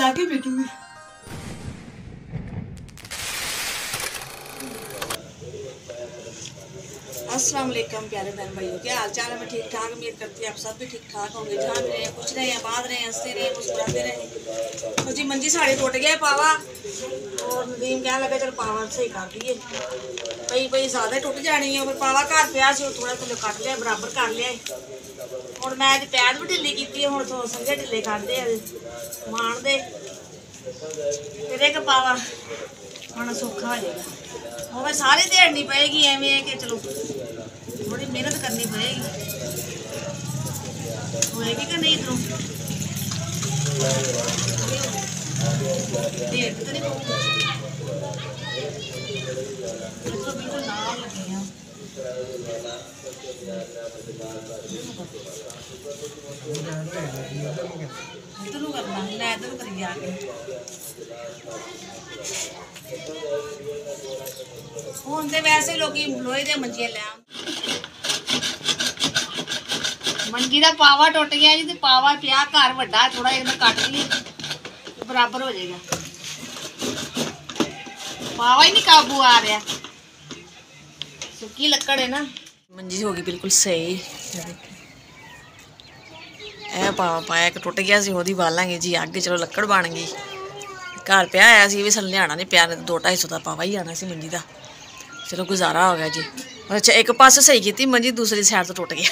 जाके बैठूंगी। अस्सलाम वालेकुम प्यारे बहन भाइयों, क्या हाल चाल है? मैं ठीक ठाक, उम्मीद करती है आप सब भी ठीक ठाक होंगे। जहाँ भी रहे, खुश रहे, बात रहे, हंसते रहे, मुस्कुराते रहे। तो जी मंजी साढ़े टुट गया पावा, और नदीम कहने लगा चल पावा सही कर दिए। पई पई ज्यादा टुट जानी है, फिर पावा घर पिया से थोड़ा थोड़ा कट लिया, बराबर कर लिया। और मैं पैर भी ढिली की, हूँ तो संगे ढिले करते मान दे, फिर एक पावा होना सौखा हो जाएगा। और सारी देड़ नहीं पएगी, एवं कि चलो थोड़ी मेहनत करनी पड़ेगी, होएगी कि नहीं? इधरों देड़ तो नहीं पऊगी, बिल्कुल नाम लगे हैं। इधर करना, मैं इधर करी आके ਹੁਣ ਤੇ ਵੈਸੇ ਲੋਕੀ ਲੋਹੇ ਦੇ ਮੰਜੀਆਂ ਲੈ ਮੰਜੀ ਦਾ ਪਾਵਾ ਟੁੱਟ ਗਿਆ ਜੀ, ਤੇ ਪਾਵਾ ਪਿਆ ਘਰ ਵੱਡਾ, ਥੋੜਾ ਜਿਹਾ ਕੱਟ ਲਈ ਬਰਾਬਰ ਹੋ ਜਾਏਗਾ। ਪਾਵਾ ਹੀ ਨਹੀਂ ਕਾਬੂ ਆ ਰਿਹਾ, ਸੁੱਕੀ ਲੱਕੜ ਹੈ ਨਾ। ਮੰਜੀ ਹੋ ਗਈ ਬਿਲਕੁਲ ਸਹੀ। ਇਹ ਪਾਵਾ ਪਾਇਆ ਕਿ ਟੁੱਟ ਗਿਆ ਸੀ, ਉਹਦੀ ਬਾਲਾਂਗੇ ਜੀ ਅੱਗੇ। ਚਲੋ ਲੱਕੜ ਬਣ ਗਈ। घर पिया आया सी, भी सन लियाना नहीं पिया, 200-250 का पावा ही आना सी मंजी का। चलो गुजारा हो गया जी। अच्छा एक पास सही की मंजी, दूसरी साइड तो टुट गया।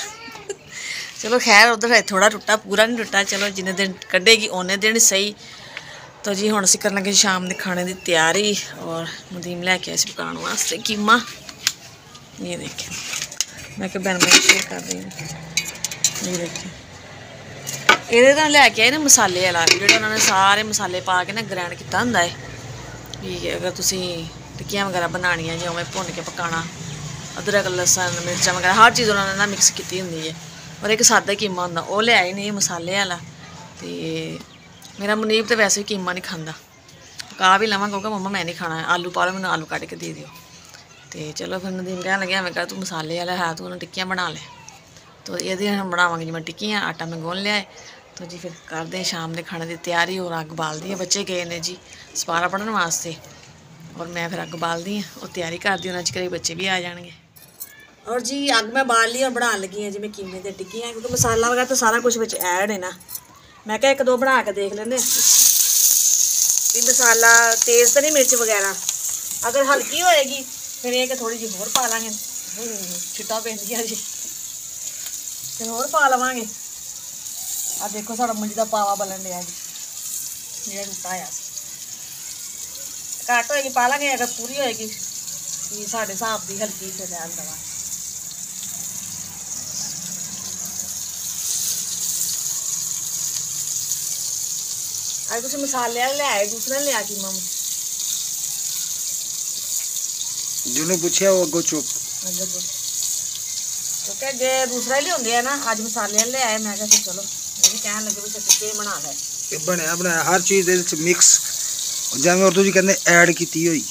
चलो खैर उधर थोड़ा टुटा, पूरा नहीं टुटा। चलो जिन्ने दिन कढ़ेगी उन्ने दिन सही। तो जी हुण असीं करन लगे शाम के खाने की तैयारी। और नदीम लैके आए पकाने वास्ते कीमा। ये देखिए, मैं क्या बहन बहन शेयर कर रही हूँ। ये देखिए ਇਹਦੇ ਤਾਂ ਲੈ ਕੇ ਆਏ ਨਾ ਮਸਾਲੇ ਵਾਲਾ, ਜਿਹੜੇ ਉਹਨਾਂ ਨੇ ਸਾਰੇ ਮਸਾਲੇ ਪਾ ਕੇ ਨਾ ਗ੍ਰਾਈਂਡ ਕੀਤਾ ਹੁੰਦਾ ਹੈ। ਵੀ ਅਗਰ ਤੁਸੀਂ ਟਿੱਕੀਆਂ ਵਗੈਰਾ ਬਣਾਉਣੀਆਂ ਜਾਂ ਉਵੇਂ ਭੁੰਨ ਕੇ ਪਕਾਉਣਾ, ਅਦਰਕ ਲਸਣ ਮਿਰਚਾਂ ਵਗੈਰਾ ਹਰ ਚੀਜ਼ ਉਹਨਾਂ ਨੇ ਨਾ ਮਿਕਸ ਕੀਤੀ ਹੁੰਦੀ ਹੈ। ਔਰ ਇੱਕ ਸਾਦਾ ਕੀਮਾ ਹੁੰਦਾ, ਉਹ ਲਿਆਏ ਨੇ ਮਸਾਲੇ ਵਾਲਾ। ਅਤੇ ਮੇਰਾ ਮੁਨੀਬ ਤਾਂ ਵੈਸੇ ਵੀ ਕੀਮਾ ਨਹੀਂ ਖਾਂਦਾ, ਪਕਾ ਵੀ ਲਵਾਂ ਕਹੂਗਾ ਮੰਮਾ ਮੈਂ ਨਹੀਂ ਖਾਣਾ, ਆਲੂ ਪਾ ਲਓ, ਮੈਨੂੰ ਆਲੂ ਕੱਢ ਕੇ ਦੇ ਦਿਓ। ਅਤੇ ਚਲੋ ਫਿਰ ਨਦੀਮ ਕਹਿਣ ਲੱਗਿਆ ਐਵੇਂ ਕਰ, ਤੂੰ ਮਸਾਲੇ ਵਾਲਾ ਹੈ ਤੂੰ ਉਹਨੂੰ ਟਿੱਕੀਆਂ ਬਣਾ ਲੈ। तो ये हम बनावांगे जिवें टिक्कियां, आटा मैं गुन लिया है। तो जी फिर करते हैं शाम के खाने की तैयारी। और अग बाल दी है, बच्चे गए ने जी सपारा पढ़ने वास्ते, और मैं फिर अग बाल दी और तैयारी कर दी, उन्होंने कई बच्चे भी आ जाएंगे। और जी अग मैं बाल ली और बना लगी है जिवें कीमे दी टिक्कियां, क्योंकि मसाला वगैरह तो सारा कुछ विच ऐड है ना। मैं क्या एक दो बना के देख लेंगे भी मसाला तेज़ तो नहीं, मिर्च वगैरह अगर हल्की होएगी फिर ये कि थोड़ी जी होर पा लांगे, छिट्टा पैंदियां जी फिर होर पा लवांगे। आ देखो साड़ा मंजी का पावा बलन दिया जी, मेरा टुटा आया घट होएगी पा लांगे, अगर पूरी होएगी कि साढ़े हिसाब की हल्की फिर लैन देवांगे। अगर तुम मसाले ले आए, दूसरा लिया कि मम जिन्होंने पूछा वो अगो चुप, क्योंकि जे दूसरा ही लिया ना, अज मसाले ले आए। मैं फिर चलो ये कहने लगे भी टिक्के बना ले, बनया बनाया हर चीज़ मिक्स, जिवें उर्दू जी कहते ऐड की हुई।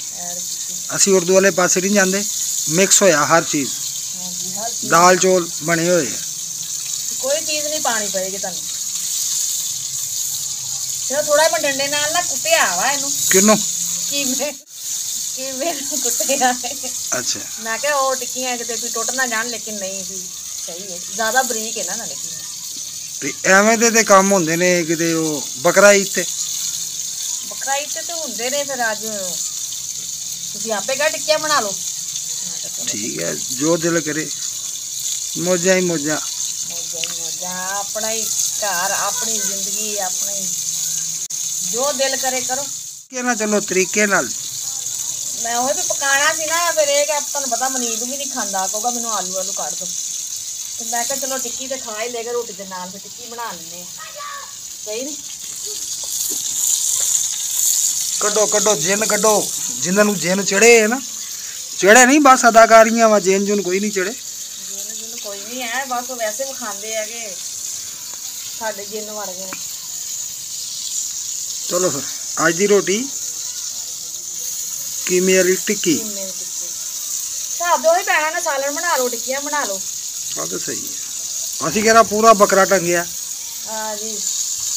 असी उर्दू वाले पासे नहीं जाते, मिक्स होया हर चीज़। दाल चौल बने हुए, कोई चीज़ नहीं पानी पड़ेगी तुहानू। चलो थोड़ा मैं डंडे नाल ना कुटिया वा इनू, किन्नू कुटिया। अच्छा मैं क्या वो टिक्कियां किते भी टुट ना जान, लेकिन नहीं भी सही है, ज़्यादा बरीक है ना लेकिन एवें दे काम होंदे ने किते ओ बकरा ईद ते होंदे ने। फिर अज तुसीं आपे क्या टिक्कियां बना लो, ठीक है जो दिल करे, मौजा ही मौजा, अपना ही घर, अपनी जिंदगी, अपनी जो दिल करे करो के ना। चलो तरीके नाल मैं वो भी पकाना सी ना, फिर ये कि तुहानू पता मनीब भी नहीं खाता, कहूगा मैनू आलू आलू कट दो। तो मैं क्या चलो टिक्की तो खा ही लेगा रोटी के नाल, फिर टिक्की बना लें, सही नहीं। कड्डो कड्डो जिन कड्डो, जिन्होंने जिन चढ़े है ना, चढ़े नहीं बस अदाकारियां वा, जिन जुन कोई नहीं चढ़े, जिन कोई नहीं है, बस वो वैसे विखाते हैं कि साडे जिन वड़ गए। चलो फिर अज की रोटी कीमे वाली टिक्की, हिसाब दो ही पैना ना, सालन बना लो, टिक्कियां बना लो। हाँ तो सही है। असी कह पूरा बकरा टंगिया। हाँ जी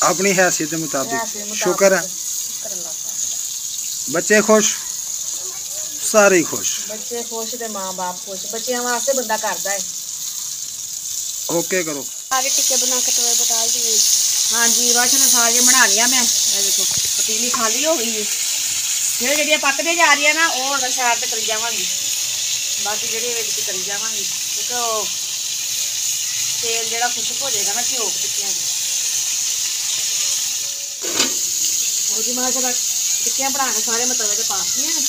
अपनी हैसियत के मुताबिक हैसियत मुताबिक शुक्र है। शुक्र अल्लाह पाक बच्चे खुश, सारे ही खुश। बच्चे खुश ते माँ बाप खुश, बच्चों वास्ते बंदा करता है। ओके करो। आगे टिक्के बना के तुम्हें बता दी। हाँ जी राशन साग बना लिया मैं। ये देखो पतीली खाली हो गई है। ਜਿਹੜੇ ਜਿਹੜੀਆਂ ਪੱਕਦੇ ਜਾ ਰਹੀਆਂ ਨਾ ਉਹ ਹੁਣ ਸਾਈਡ ਤੇ ਕਰੀ ਜਾਵਾਂਗੀ, ਬਾਕੀ ਜਿਹੜੀ ਵਿੱਚ ਕਰੀ ਜਾਵਾਂਗੀ ਕਿਉਂਕਿ ਉਹ ਤੇਲ ਜਿਹੜਾ ਖੁਸ਼ਕ ਹੋ ਜਾਏਗਾ ਨਾ ਘਿਓ ਟਿੱਕੀਆਂ ਦੀ। ਉਹ ਜੀ ਮੈਂ ਜਰਾ ਟਿੱਕੀਆਂ ਬਣਾ ਕੇ ਸਾਰੇ ਮੈਂ ਤਵੇ ਤੇ ਪਾਤੀਆਂ ਨੇ।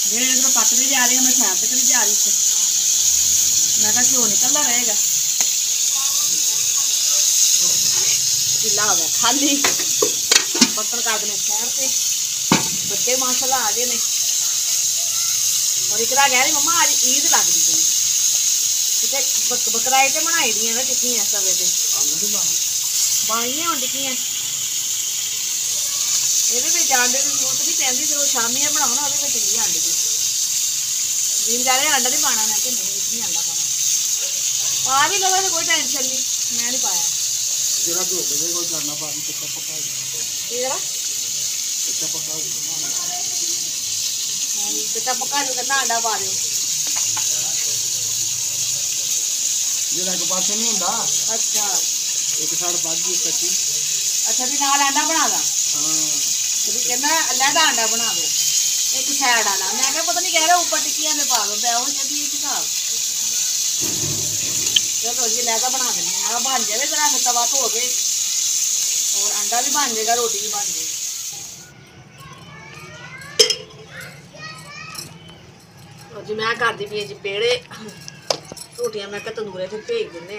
ਜਿਹੜੇ ਇਧਰੋਂ ਪੱਕਦੇ ਜਾ ਰਹੀਆਂ ਮੈਂ ਸਾਈਡ ਤੇ ਕਰੀ ਜਾ ਰਹੀ ਸੀ। ਮੈਂ ਕਿਹਾ ਘਿਓ ਨਿਕਲਦਾ ਰਹੇਗਾ। ਢਿੱਲਾ ਹੋ ਗਿਆ ਖਾਲੀ बर्तन कर देने शहर से। बच्चे माशाल्लाह आ गए ने। और एक कह रही मम्मा आज ईद लग रही थी बकराए तो बनाई दी ना टिक्कियां तवे ते बनिया हम टिक्कियां। ये अंडे की जरूरत नहीं पैंती, जो शामी बनाओ ना वो चली अंडे की जी जा रहे अंडा नहीं पाना। मैं कि नहीं अंडा पाना पा भी लो, कोई टेंशन नहीं, मैं नहीं पाया। पिता पका दो कितना अंडा पा दो। अच्छा एक साइड बाकी कच्ची। अच्छा भी नाल अंडा बना दा। तो कहना अलहदा अंडा बना दो एक साइड वाला। मैं क्या पता नहीं कह रहा ऊपर टिक्कियां में पा दो बैहो जल्दी एक हिसाब। चलो जी अलहदा बना देंगे बन जाए जरा फिर तवा धो के और अंडा भी बन जाएगा रोटी भी बन जाएगी। जी मैं करती पी जी पेड़े रोटियां मैं तंदूरे फिर भेज देने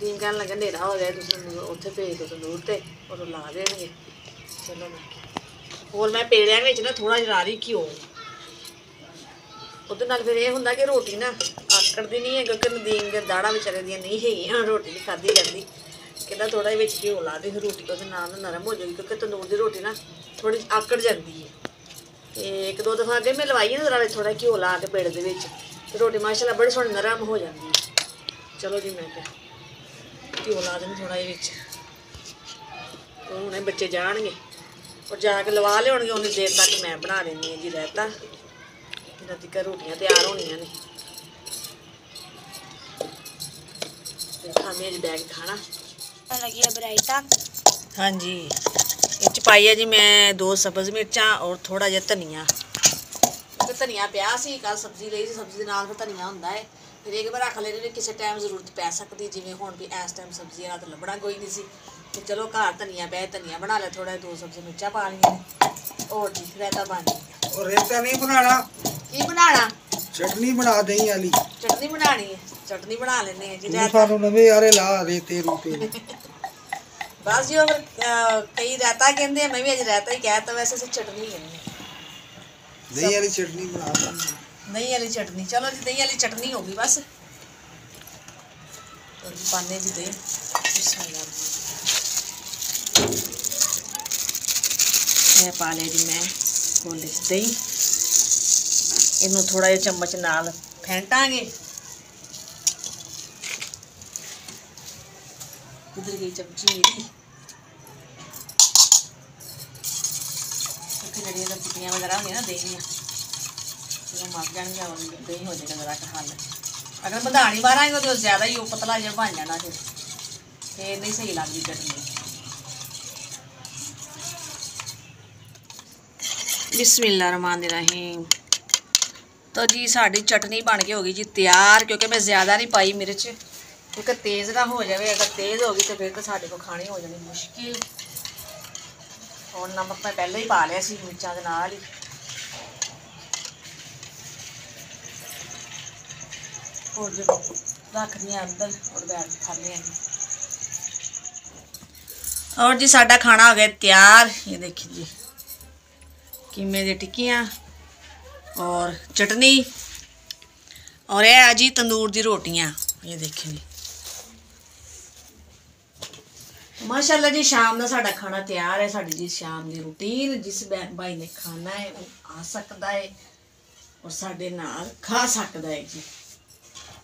दिन कह लगे अंधेरा हो गया उत्थे भेज दो तंदूर ते और ला देंगे। चलो मैं और मैं पेड़िया में ना थोड़ा जरा रही घिओ ਉਹਦੇ ਨਾਲ ਫਿਰ ਇਹ ਹੁੰਦਾ ਕਿ ਰੋਟੀ ਨਾ ਆਕੜਦੀ ਨਹੀਂ ਹੈ ਕਿਉਂਕਿ ਨਦੀਨ ਦੇ ਦਾੜਾ ਵਿਚਾਰੇ ਦੀਆਂ ਨਹੀਂ ਹੈਗੀਆਂ ਰੋਟੀ ਨਹੀਂ ਖਾਧੀ ਜਾਂਦੀ। ਕਹਿੰਦਾ ਥੋੜਾ ਜਿਹਾ ਵਿੱਚ ਘਿਓ ਲਾ ਦੇ ਫਿਰ ਰੋਟੀ ਉਹਦੇ ਨਾਲ ਨਰਮ ਹੋ ਜਾਏਗੀ ਕਿਉਂਕਿ ਤੰਦੂਰ ਦੀ ਰੋਟੀ ਨਾ ਥੋੜੀ ਆਕੜ ਜਾਂਦੀ ਹੈ। ਤੇ ਇੱਕ ਦੋ ਦਫਾ ਅੱਗੇ ਮੈਂ ਲਵਾਈ ਨਾ ਜ਼ਰਾ ਥੋੜਾ ਘਿਓ ਲਾ ਕੇ ਪੇੜ ਦੇ ਵਿੱਚ ਤੇ ਰੋਟੀ ਮਾਸ਼ਾਅੱਲਾ ਬੜੀ ਸੋਹਣੀ ਨਰਮ ਹੋ ਜਾਂਦੀ ਹੈ। ਚਲੋ ਜੀ ਮੈਂ ਕਿਹਾ ਘਿਓ ਲਾ ਦੇਣੀ ਥੋੜਾ ਜਿਹਾ ਵਿੱਚ। ਹੁਣੇ ਬੱਚੇ ਜਾਣਗੇ और जाके लवा लिया उन्नी देर तक मैं बना लेनी है जी रायता। इन्ना तक रोटियां तैयार होनियां ने खाने जी बैग खाना लगी है रायता। हाँ जी इस पाई है जी मैं 2 सब्ज़ मिर्चा और थोड़ा जिहा धनिया। धनिया पिया सी कल सब्जी ली सब्जी के नाल फिर धनिया होंदा है फिर एक बार रख लेने किसी टाइम जरूरत पै सकती जिवें हुण भी इस टाइम सब्जी रात लभना कोई नहीं सी तो चलो घर धनिया पे धनिया बना लिया थोड़ा 2 सब्जी मिर्चा पा लिया और जी रायता बन गया। और रायता नहीं बनाना की बनाना चटनी बना दही वाली चटनी बनानी है चटनी बना लेने जी सानू नवे यारे ला रेते रूते बस जी और कई रायता कहते हैं मैं भी अज रायता ही कहता वैसे से चटनी कहने दही वाली चटनी बना दही वाली चटनी। चलो जी दही वाली चटनी होगी बस तो जी पाने जी दही मैं पा लिया जी मैं कोले दही इनू थोड़ा जिहा चम्मच नाल फेंटांगे। उधर गई चमची मेरी जड़ियाँ पुट्टियाँ वगैरह होंगी ना दही मक जाएंगे और दही हो जाएगा जरा हल। अगर बधानी बाहर आएंगे तो ज़्यादा ही पतला जहा बन जाना फिर नहीं सही लगती चटनी। बिस्मिल्लाहिर्रहमानिर्रहीम। तो जी साड़ी चटनी बन के होगी जी तैयार क्योंकि मैं ज़्यादा नहीं पाई मिर्च क्योंकि तेज़ ना हो जाए। अगर तेज़ होगी तो फिर तो साढ़े को खानी हो जानी मुश्किल। और नमक मैं पहले ही पा लिया सी मिर्चा के नाल ही। और जो रख दिया अंदर और बैठ खाने हैं। और जी साडा खाना हो गया तैयार। ये देखिए जी कीमे दी टिक्कियाँ और चटनी और यह है जी तंदूर दी रोटियाँ। ये देखिए जी माशाल्लाह जी शाम का साडा खाना तैयार है। साडी जी शाम की रूटीन जिस भाई ने खाना है वो आ सकता है और साडे नाल खा सकता है जी।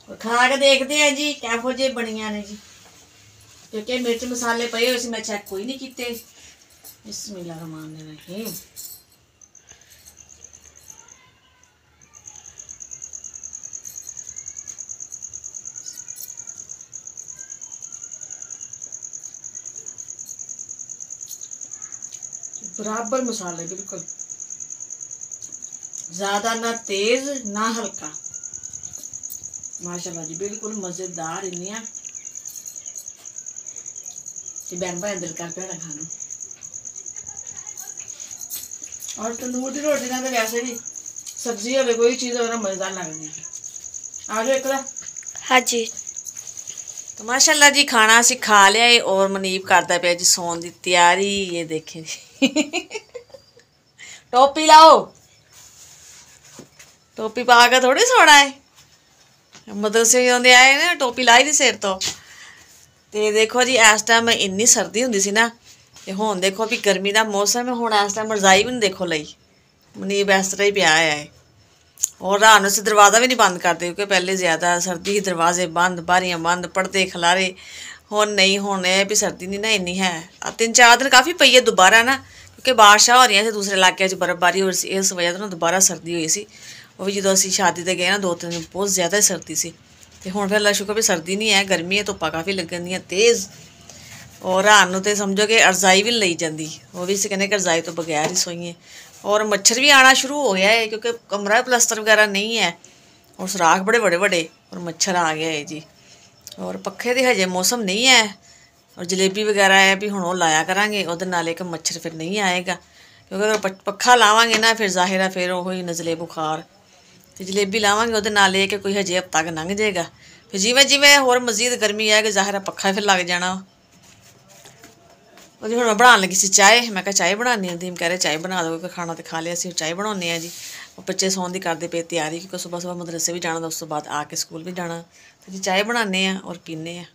और खा के देखते हैं जी किहो जे बनियां ने जी। क्योंकि मिर्च मसाले पे हुए मैं चेक कोई नहीं किते। बिस्मिल्लाहिर्रहमानिर्रहीम। बराबर मसाले, बिल्कुल ज्यादा ना तेज ना हल्का। माशाल्लाह जी बिल्कुल मजेदार इन्नियां कि बहन भाई दिल कर पे खाना। और तंदूर की रोटी ना तो वैसे भी सब्जी हो कोई चीज़ हो मजेदार लगती है। आ जाओ एकला। हाँ जी। तो माशाल्लाह जी खाना असी खा लिया है और मनीब करता पे जी सौन की तैयारी। ये देखें जी टोपी लाओ, टोपी पा के थोड़ी सोना है। मदरसे आंदे आए ना टोपी लाई दी सिर तो। ते देखो जी इस टाइम इन्नी सर्दी हुंदी सी ना, ते हुण देखो भी गर्मी का मौसम है। हुण इस टाइम रजाई भी नहीं देखो लई, मनीब इस तरह ही पिया है। और रात नूं असीं दरवाज़ा भी नहीं बंद करते क्योंकि पहले ज़्यादा सर्दी ही, दरवाजे बंद, बारियां बंद, पर्दे खलारे। हुण नहीं, हुण ये भी सर्दी नहीं ना इन्नी है। 3-4 दिन काफ़ी पई है दोबारा ना, क्योंकि बारिशां हो रही सी दूसरे इलाके च, बर्फबारी हो रही सी, इस वजह तो दोबारा सर्दी हुई सी। वो भी जो असीं शादी ते गए ना 2-3 दिन बहुत ज़्यादा सर्दी सी। ते हुण फिर अल्लाह शुक्र भी सर्दी नहीं है, गर्मी है, धुप्पां काफ़ी लगन दियां तेज़। और रात नूं ते समझो कि रजाई भी नहीं लई जाती, वो भी इस कहने कि रजाई तो बगैर ही सोइए। और मच्छर भी आना शुरू हो गया है क्योंकि कमरा प्लस्तर वगैरह नहीं है और सुराख बड़े बड़े बड़े और मच्छर आ गया है जी। और पखे दे हजे मौसम नहीं है। और जलेबी वगैरह है भी हुण लाया करांगे, उहदे नाल एक मच्छर फिर नहीं आएगा। क्योंकि अगर पक्खा लावांगे ना फिर जाहिर है फिर वही नज़ले बुखार। तो जलेबी लावांगे उहदे नाल कि कोई हजे हफ्ता क लंघ जाएगा। फिर जिवें जिवें होर मजीद गर्मी आएगी जाहिर है पक्खा फिर लग जाना। और जी हुण मैं बनाने लगी सी चाय। मैं कहा चाय बनानी है, दीम कह रहे चाय बना दो, खाना तो खा लिया सी, चाय बनाने हैं जी। और बच्चे सौन की करते पे तैयारी क्योंकि सुबह सुबह मदरसे भी जाना, उस तो बाद आके स्कूल भी जाना। तो जी चाय बनाने हैं और पीने हैं।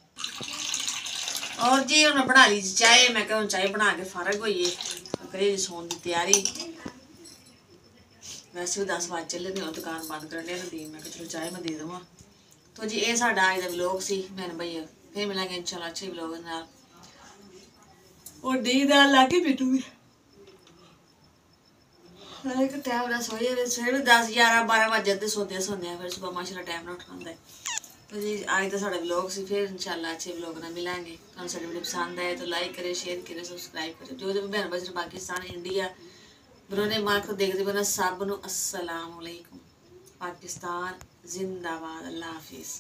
और जी हुण बना ली जी चाय। मैं कहा चाय बना के फारग होइए, करिए जी सौन की तैयारी। वैसे भी 10 बज चले ने और दुकान बंद करने दी। मैं कहा चलो चाय मैं दे देवां। तो जी ये साडा अज दा व्लॉग सी बहन भाई। फिर मिलांगे इंशाल्लाह अच्छे व्लॉग नाल। और नींद आने लग गई मैनू भी। टाइम ना सोइए, सवेरे 10-11-12 बज जाते सोते सोंदे, फिर सुबह माशाल्लाह टाइम ना उठना होंदा है। तो जी आज तो साडा व्लॉग सी, फिर इंशाल्लाह अच्छे व्लॉग नाल मिलांगे। तुहानूं साडी वीडियो पसंद आए तो लाइक करें, शेयर करें, सब्सक्राइब करें। जो जो बहन भाई पाकिस्तान, इंडिया, बरोने मार्क को देखते बना सब नूं अस्सलाम वालेकुम। पाकिस्तान जिंदाबाद। अल्लाह हाफिज़।